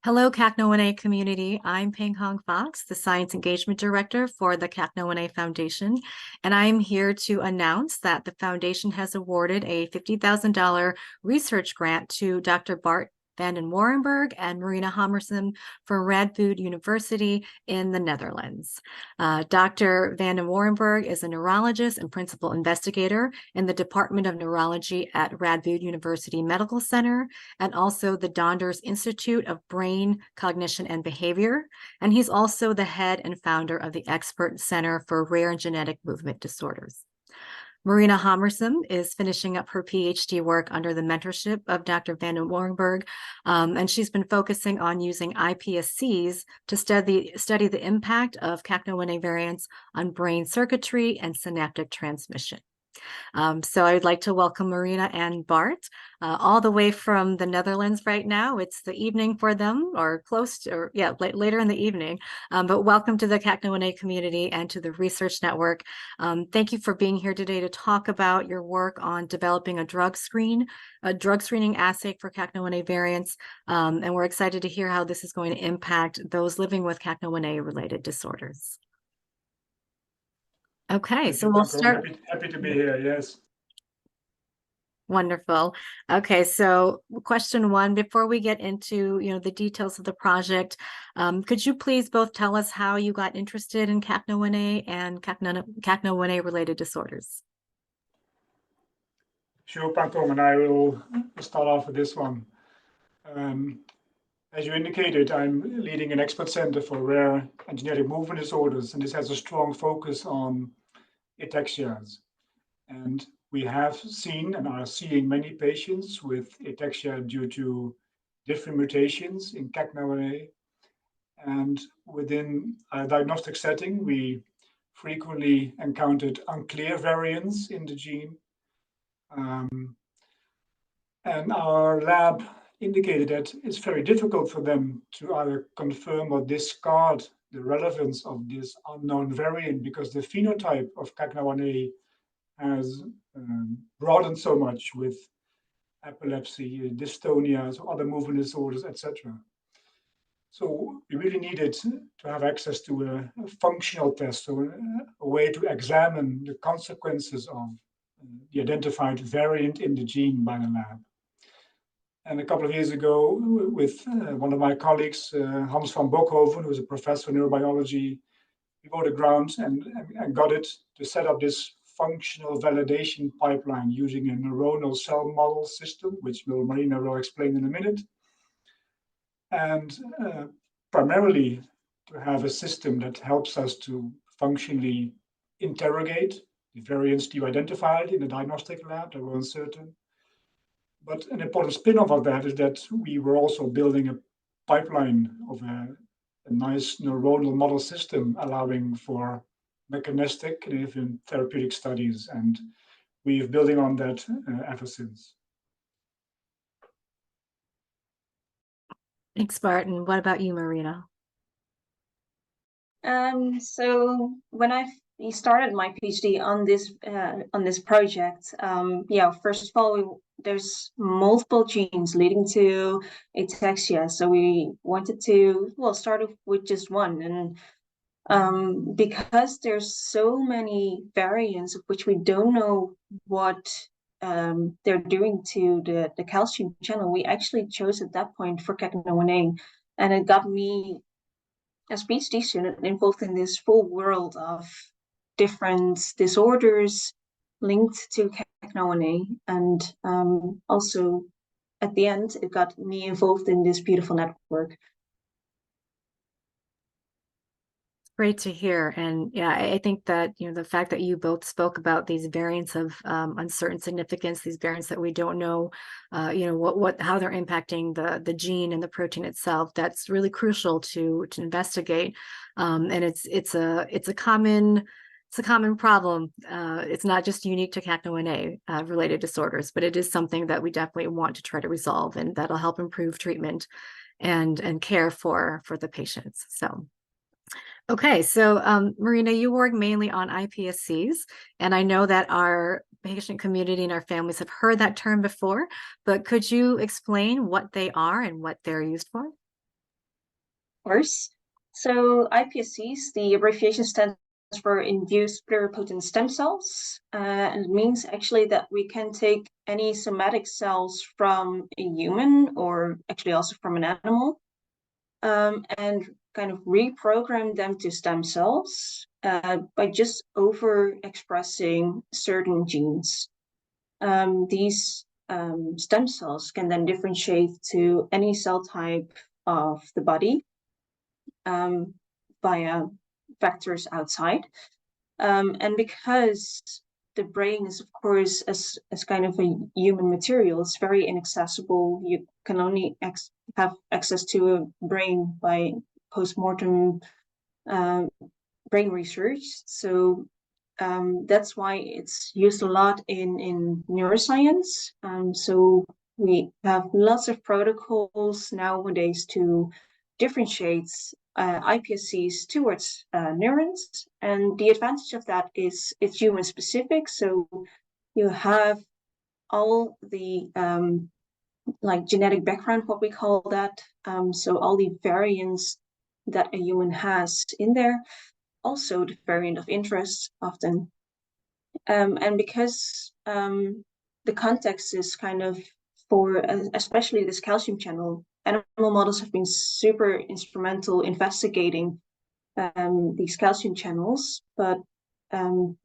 Hello, CACNA1A community. I'm Ping Hong Fox, the Science Engagement Director for the CACNA1A Foundation, and I'm here to announce that the foundation has awarded a $50,000 research grant to Dr. Bart Warrenburg and Marina Hommersom for Radboud University in the Netherlands. Dr. Warrenburg is a neurologist and principal investigator in the Department of Neurology at Radboud University Medical Center and also the Donders Institute of Brain, Cognition, and Behavior. And he's also the head and founder of the Expert Center for Rare and Genetic Movement Disorders. Marina Hommersom is finishing up her PhD work under the mentorship of Dr. Warrenburg, and she's been focusing on using iPSCs to study the impact of CACNA1A variants on brain circuitry and synaptic transmission. So I'd like to welcome Marina and Bart all the way from the Netherlands right now. It's the evening for them, or close to, or yeah, later in the evening. But welcome to the CACNA1A community and to the Research Network. Thank you for being here today to talk about your work on developing a drug screening assay for CACNA1A variants. And we're excited to hear how this is going to impact those living with CACNA1A related disorders. Okay, so we'll start. Happy to be here, yes. Wonderful. Okay, so question one, before we get into the details of the project, could you please both tell us how you got interested in CACNA1A and CACNA1A related disorders? Sure, Pantom, and I will start off with this one. As you indicated, I'm leading an expert center for rare and genetic movement disorders, and this has a strong focus on ataxias. And we have seen and are seeing many patients with ataxia due to different mutations in CACNA1A. And within a diagnostic setting, we frequently encountered unclear variants in the gene. And our lab indicated that it's very difficult for them to either confirm or discard the relevance of this unknown variant because the phenotype of CACNA1A has broadened so much with epilepsy, dystonia, so other movement disorders, etc. So we really needed to have access to a functional test, so a way to examine the consequences of the identified variant in the gene by the lab. And a couple of years ago, with one of my colleagues, Hans van Bokhoven, who is a professor in neurobiology, we go to ground and got it to set up this functional validation pipeline using a neuronal cell model system, which Marina will explain in a minute. And primarily to have a system that helps us to functionally interrogate the variants you identified in the diagnostic lab that were uncertain. But an important spin-off of that is that we were also building a pipeline of a nice neuronal model system allowing for mechanistic and even therapeutic studies. And we're building on that ever since. Thanks, Bart. And what about you, Marina? So when I started my PhD on this project, first of all, there's multiple genes leading to ataxia. So we wanted to, start off with just one. And because there's so many variants of which we don't know what they're doing to the calcium channel, we actually chose at that point for CACNA1A. And it got me, as PhD student, involved in this full world of different disorders linked to CACNA1A, and also at the end it got me involved in this beautiful network. Great to hear. And yeah, I think that the fact that you both spoke about these variants of uncertain significance, these variants that we don't know how they're impacting the gene and the protein itself, that's really crucial to investigate. And it's a common problem. It's not just unique to CACNA1A related disorders, but it is something that we definitely want to try to resolve, and that'll help improve treatment and care for the patients. So. Okay, so Marina, you work mainly on iPSCs, and I know that our patient community and our families have heard that term before, but could you explain what they are and what they're used for? course. So iPSCs, the abbreviation stands for induced pluripotent stem cells. And it means actually that we can take any somatic cells from a human, or actually also from an animal, and kind of reprogram them to stem cells by just overexpressing certain genes. These stem cells can then differentiate to any cell type of the body via factors outside. And because the brain is, of course, as kind of a human material, it's very inaccessible. You can only have access to a brain by post-mortem brain research. So that's why it's used a lot in neuroscience. So we have lots of protocols nowadays to differentiate iPSCs towards neurons. And the advantage of that is it's human specific. So you have all the like genetic background, what we call that. So all the variants that a human has in there, also the variant of interest often. And because the context is kind of for especially this calcium channel, animal models have been super instrumental investigating these calcium channels, but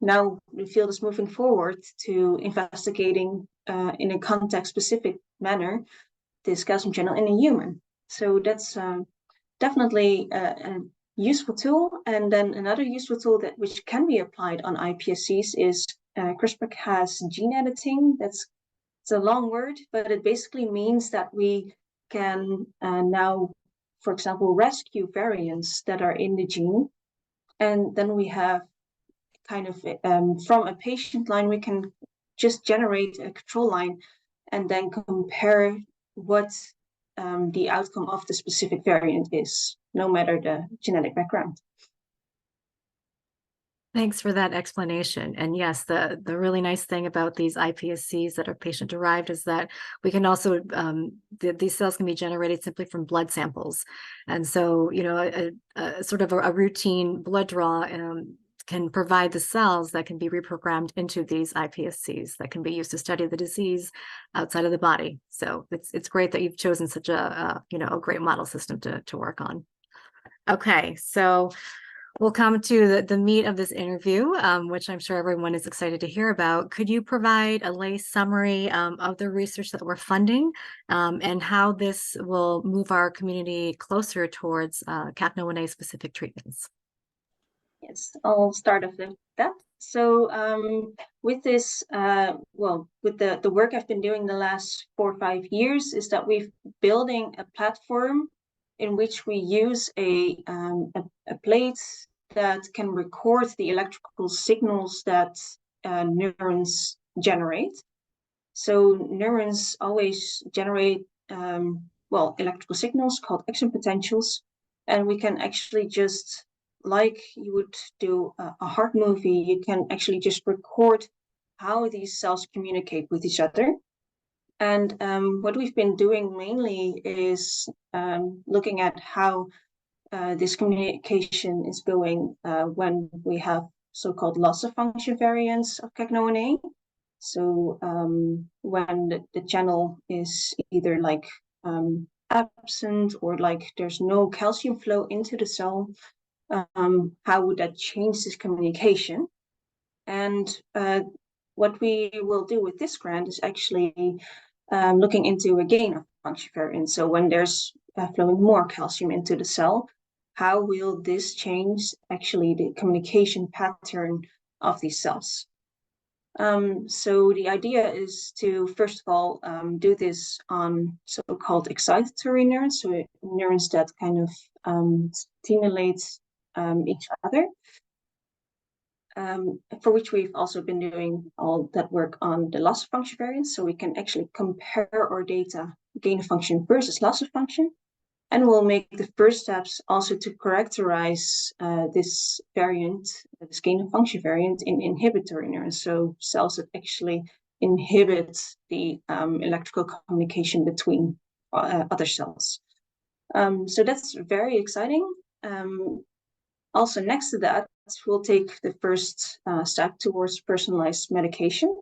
now the field is moving forward to investigating in a context-specific manner this calcium channel in a human. So that's definitely a useful tool. And then another useful tool that which can be applied on iPSCs is CRISPR-Cas gene editing. It's a long word, but it basically means that we can now, for example, rescue variants that are in the gene. And then we have kind of from a patient line, we can just generate a control line and then compare what the outcome of the specific variant is, no matter the genetic background. Thanks for that explanation. And yes, the really nice thing about these iPSCs that are patient derived is that we can also, these cells can be generated simply from blood samples. And so, you know, a sort of a routine blood draw can provide the cells that can be reprogrammed into these iPSCs that can be used to study the disease outside of the body. So it's great that you've chosen such a great model system to work on. Okay, so we'll come to the meat of this interview, which I'm sure everyone is excited to hear about. Could you provide a lay summary of the research that we're funding and how this will move our community closer towards CACNA1A specific treatments? Yes, I'll start off with that. So with this, with the work I've been doing the last 4 or 5 years, is that we're building a platform in which we use a plate that can record the electrical signals that neurons generate. So neurons always generate electrical signals called action potentials, and we can actually just, like you would do a heart movie, you can actually just record how these cells communicate with each other. And what we've been doing mainly is looking at how this communication is going when we have so-called loss of function variants of CACNA1A. So when the channel is either like absent or like there's no calcium flow into the cell, how would that change this communication? And what we will do with this grant is actually looking into a gain of function variant. So when there's flowing more calcium into the cell, how will this change actually the communication pattern of these cells? So the idea is to, first of all, do this on so-called excitatory neurons, so neurons that kind of stimulate each other, for which we've also been doing all that work on the loss of function variants, so we can actually compare our data, gain of function versus loss of function. And we'll make the first steps also to characterize this variant, this gain of function variant, in inhibitory neurons, so cells that actually inhibit the electrical communication between other cells. So that's very exciting. Also next to that, we'll take the first step towards personalized medication.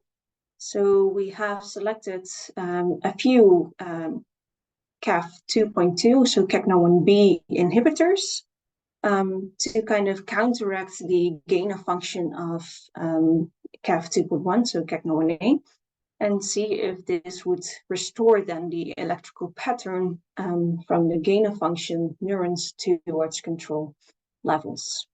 So we have selected a few CAF 2.2, so CACNA1B inhibitors, to kind of counteract the gain of function of CAF 2.1, so CACNA1A, and see if this would restore then the electrical pattern from the gain of function neurons towards control levels.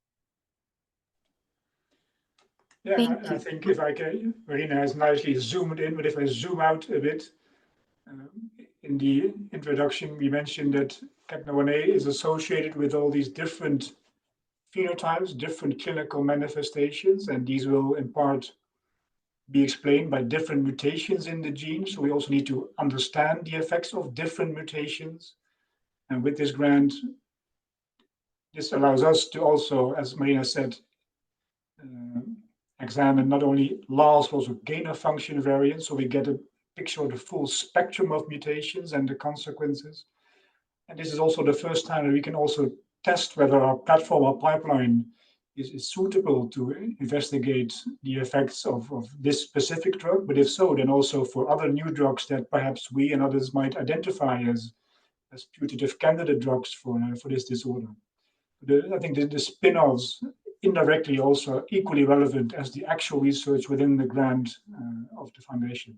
Yeah, I think if I can, Marina has nicely zoomed in, but if I zoom out a bit, in the introduction, we mentioned that CACNA1A is associated with all these different phenotypes, different clinical manifestations, and these will in part be explained by different mutations in the gene. So we also need to understand the effects of different mutations. And with this grant, this allows us to also, as Marina said, examine not only loss, but also gain of function variants. So we get a picture of the full spectrum of mutations and the consequences. And this is also the first time that we can also test whether our platform or pipeline is suitable to investigate the effects of this specific drug. But if so, then also for other new drugs that perhaps we and others might identify as putative candidate drugs for this disorder. I think the spin-offs indirectly also equally relevant as the actual research within the grant of the foundation.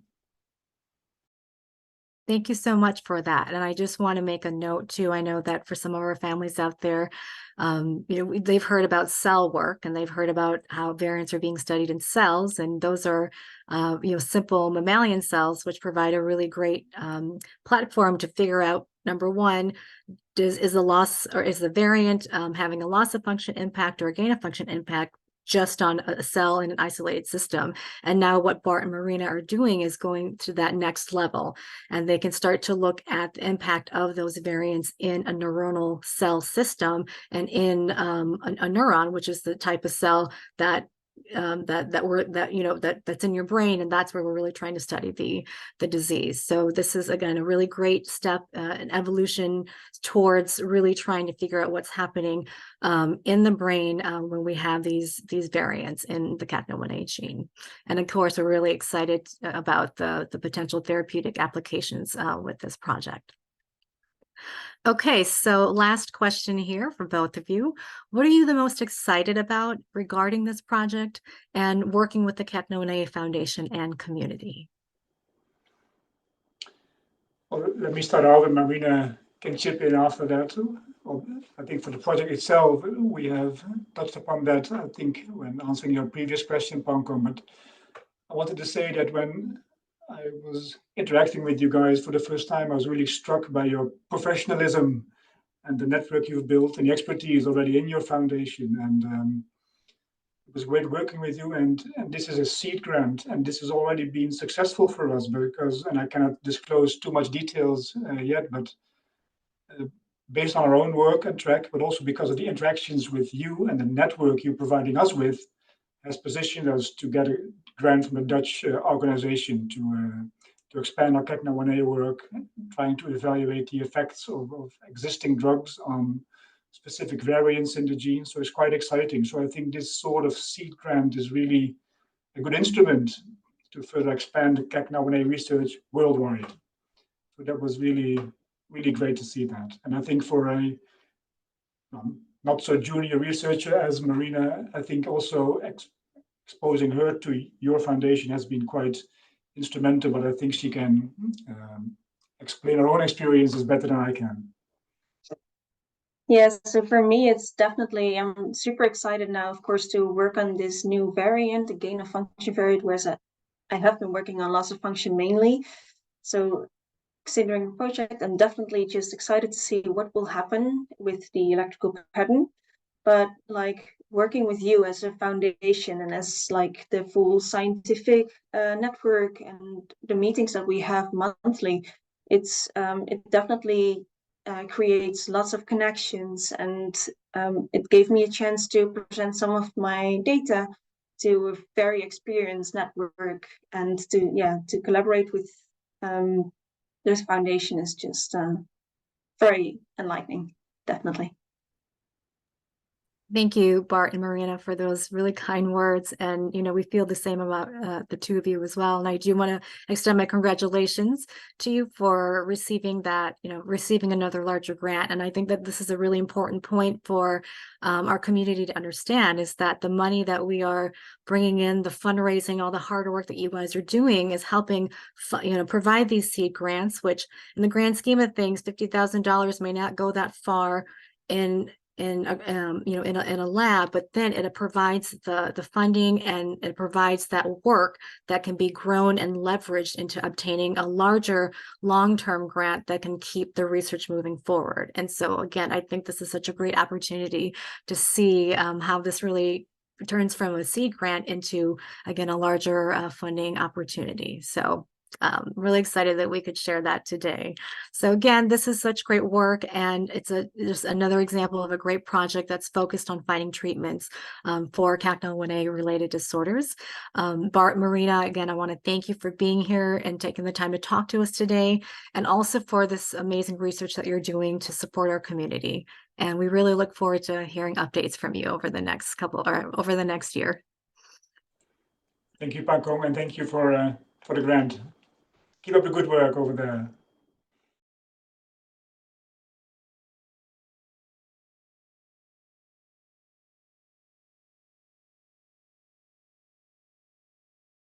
Thank you so much for that. And I just want to make a note too. I know that for some of our families out there, they've heard about cell work and they've heard about how variants are being studied in cells. And those are, simple mammalian cells, which provide a really great platform to figure out, number one, is the loss or is the variant having a loss of function impact or a gain of function impact just on a cell in an isolated system. And now what Bart and Marina are doing is going to that next level, and they can start to look at the impact of those variants in a neuronal cell system and in a neuron, which is the type of cell that's in your brain, and that's where we're really trying to study the disease. So this is again a really great step in evolution towards really trying to figure out what's happening in the brain when we have these variants in the CACNA1A gene. And of course, we're really excited about the potential therapeutic applications with this project. Okay, so last question here for both of you. What are you the most excited about regarding this project and working with the CACNA1A Foundation and community? Well, let me start out, and Marina can chip in after that too. Well, I think for the project itself, we have touched upon that, I think, when answering your previous question, Pankong, but I wanted to say that when I was interacting with you guys for the first time, I was really struck by your professionalism and the network you've built and the expertise already in your foundation. And it was great working with you. And this is a seed grant, and this has already been successful for us because, and I cannot disclose too much details yet, but based on our own work and track, but also because of the interactions with you and the network you're providing us with, has positioned us to get a grant from a Dutch organization to expand our CACNA1A work, trying to evaluate the effects of existing drugs on specific variants in the gene. So it's quite exciting. So I think this sort of seed grant is really a good instrument to further expand the CACNA1A research worldwide. So that was really, really great to see that. And I think for a not so junior researcher as Marina, I think also exposing her to your foundation has been quite instrumental, but I think she can explain her own experiences better than I can. Yes, so for me, it's definitely, I'm super excited now, of course, to work on this new variant, the gain of function variant, whereas I have been working on loss of function mainly. So considering the project, I'm definitely just excited to see what will happen with the electrical pattern. But like working with you as a foundation and as like the full scientific network and the meetings that we have monthly, it definitely creates lots of connections, and it gave me a chance to present some of my data to a very experienced network, and to collaborate with this foundation is just very enlightening, definitely. Thank you, Bart and Marina, for those really kind words. And, we feel the same about the two of you as well. And I do want to extend my congratulations to you for receiving that, receiving another larger grant. And I think that this is a really important point for our community to understand, is that the money that we are bringing in, the fundraising, all the hard work that you guys are doing is helping, provide these seed grants, which in the grand scheme of things, $50,000 may not go that far in a lab, but then it provides the funding, and it provides that work that can be grown and leveraged into obtaining a larger long-term grant that can keep the research moving forward. And so again, I think this is such a great opportunity to see how this really turns from a seed grant into, again, a larger funding opportunity. So really excited that we could share that today. So again, this is such great work, and it's just another example of a great project that's focused on finding treatments for CACNA1A related disorders. Bart, Marina, again, I want to thank you for being here and taking the time to talk to us today, and also for this amazing research that you're doing to support our community. And we really look forward to hearing updates from you over the next year. Thank you, Peng Hong, and thank you for the grant. Keep up the good work over there.